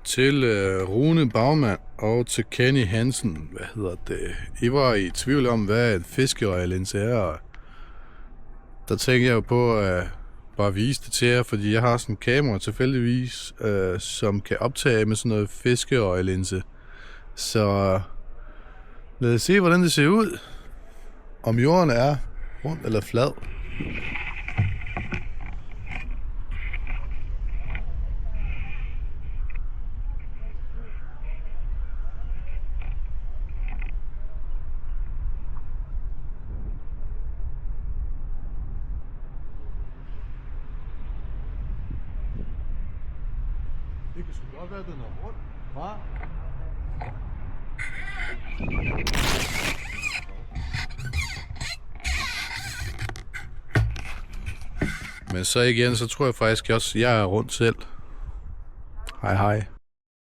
Til Rune Bagmand og til Kenny Hansen. I var i tvivl om, hvad en fiskerøjelinse er. Og der tænker jeg jo på at bare vise det til jer, fordi jeg har sådan en kamera tilfældigvis, som kan optage med sådan noget fiskerøjelinse. Så lad os se, hvordan det ser ud. Om jorden er rund eller flad. Det kan sgu godt være, den er rundt, hva'? Men så igen, så tror jeg faktisk også, at jeg er rundt selv. Hej hej.